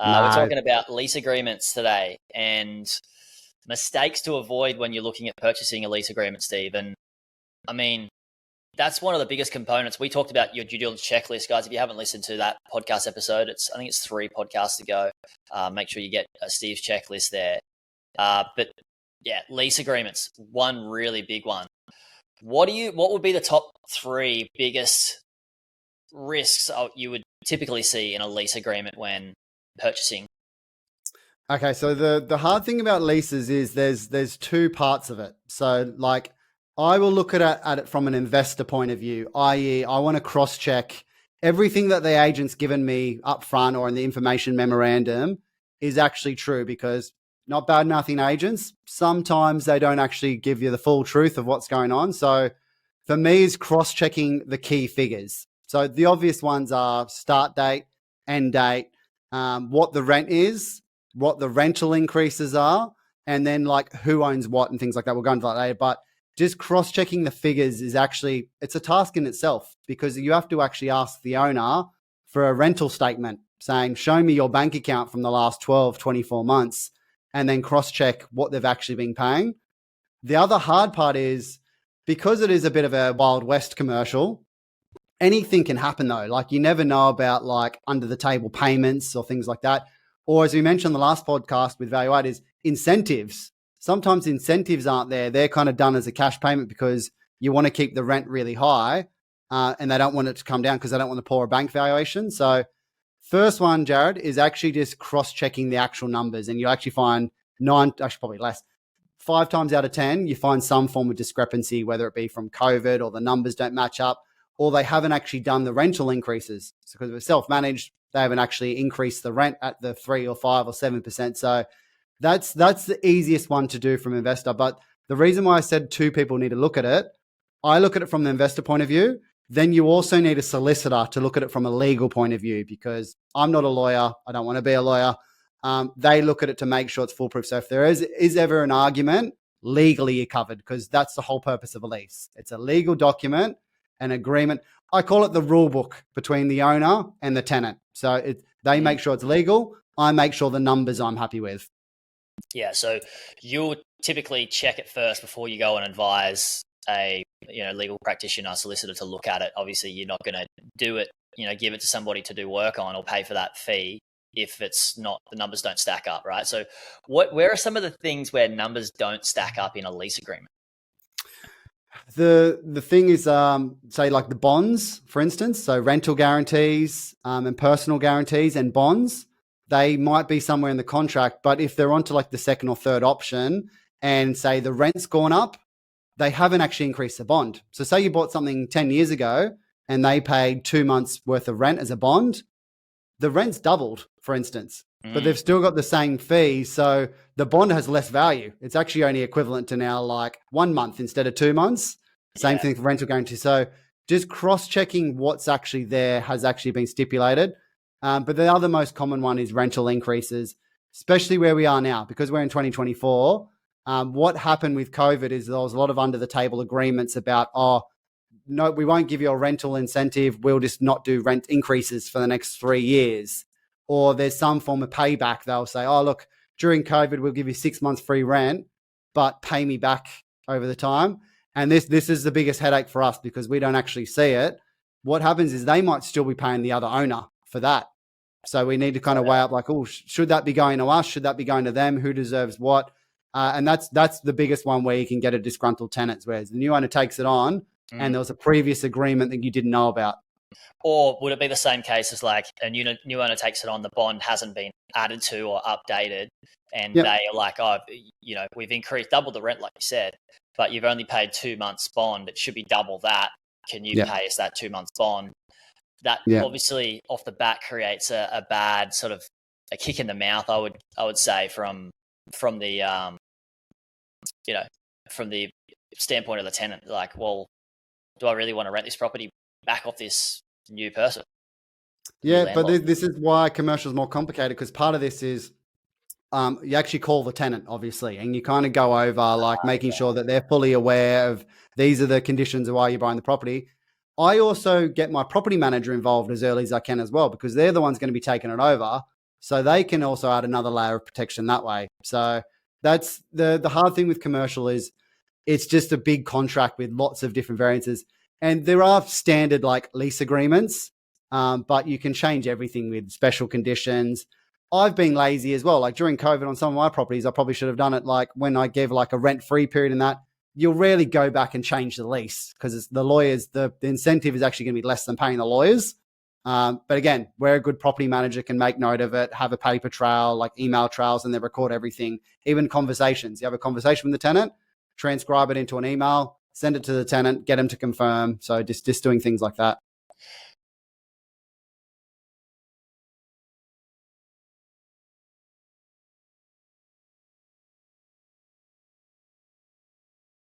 We're No. talking about lease agreements today and mistakes to avoid when you're looking at purchasing a lease agreement, Steve. And I mean, that's one of the biggest components. We talked about your due diligence checklist, guys. If you haven't listened to that podcast episode, I think it's 3 podcasts ago. Make sure you get Steve's checklist there. But yeah, lease agreements, one really big one. What would be the top 3 biggest risks you would typically see in a lease agreement when purchasing? Okay, so the hard thing about leases is there's 2 parts of it. So like I will look at it from an investor point of view, i.e. I want to cross-check everything that the agent's given me up front or in the information memorandum is actually true, because not bad-mouthing agents, sometimes they don't actually give you the full truth of what's going on. So for me, is cross-checking the key figures. So the obvious ones are start date, end date, what the rent is, what the rental increases are, and then like who owns what and things like that. We'll go into that later. But just cross-checking the figures is actually, it's a task in itself, because you have to actually ask the owner for a rental statement saying, show me your bank account from the last 12, 24 months, and then cross-check what they've actually been paying. The other hard part is, because it is a bit of a Wild West commercial, anything can happen though. Like you never know about like under the table payments or things like that. Or as we mentioned in the last podcast with Value Add, is incentives. Sometimes incentives aren't there. They're kind of done as a cash payment because you want to keep the rent really high and they don't want it to come down because they don't want to pour a bank valuation. So first one, Jared, is actually just cross-checking the actual numbers. And you actually find probably less, 5 times out of 10, you find some form of discrepancy, whether it be from COVID or the numbers don't match up, or they haven't actually done the rental increases. So because we're self-managed, they haven't actually increased the rent at the 3 or 5 or 7%. So that's the easiest one to do from an investor. But the reason why I said 2 people need to look at it, I look at it from the investor point of view. Then you also need a solicitor to look at it from a legal point of view, because I'm not a lawyer. I don't want to be a lawyer. They look at it to make sure it's foolproof. So if there is ever an argument, legally you're covered, because that's the whole purpose of a lease. It's a legal document, an agreement. I call it the rule book between the owner and the tenant. So they make sure it's legal. I make sure the numbers I'm happy with. Yeah, so you'll typically check it first before you go and advise a legal practitioner, solicitor to look at it. Obviously, you're not going to do it, give it to somebody to do work on or pay for that fee if it's not, the numbers don't stack up, right? So where are some of the things where numbers don't stack up in a lease agreement? The thing is, say like the bonds, for instance, so rental guarantees and personal guarantees and bonds, they might be somewhere in the contract, but if they're onto like the second or third option and say the rent's gone up, they haven't actually increased the bond. So say you bought something 10 years ago and they paid 2 months worth of rent as a bond, the rent's doubled, for instance, but they've still got the same fee. So the bond has less value. It's actually only equivalent to now like 1 month instead of 2 months. Same thing for rental guarantee. So just cross-checking what's actually there has actually been stipulated. But the other most common one is rental increases, especially where we are now, because we're in 2024. What happened with COVID is there was a lot of under-the-table agreements about, no, we won't give you a rental incentive. We'll just not do rent increases for the next 3 years. Or there's some form of payback. They'll say, oh, look, during COVID, we'll give you 6 months free rent, but pay me back over the time. And this is the biggest headache for us because we don't actually see it. What happens is they might still be paying the other owner for that. So we need to kind of weigh up like, oh, should that be going to us? Should that be going to them? Who deserves what? And that's the biggest one where you can get a disgruntled tenant, whereas the new owner takes it on and there was a previous agreement that you didn't know about. Or would it be the same case as like a new owner takes it on, the bond hasn't been added to or updated, and they are like, oh, we've increased double the rent, like you said, but you've only paid 2 months bond. It should be double that. Can you pay us that 2 months bond? That obviously off the bat creates a bad sort of a kick in the mouth, I would say from the from the standpoint of the tenant. Like, well, do I really want to rent this property back off this new person? Yeah, but this is why commercial is more complicated, because part of this is you actually call the tenant, obviously, and you kind of go over like making sure that they're fully aware of these are the conditions of why you're buying the property. I also get my property manager involved as early as I can as well, because they're the ones going to be taking it over. So they can also add another layer of protection that way. So that's the hard thing with commercial is it's just a big contract with lots of different variances. And there are standard like lease agreements, but you can change everything with special conditions. I've been lazy as well. Like during COVID on some of my properties, I probably should have done it like when I gave like a rent-free period and that. You'll rarely go back and change the lease because the lawyers, the incentive is actually going to be less than paying the lawyers. But again, where a good property manager can make note of it, have a paper trail, like email trails, and they record everything, even conversations. You have a conversation with the tenant, transcribe it into an email, send it to the tenant, get them to confirm. So just doing things like that.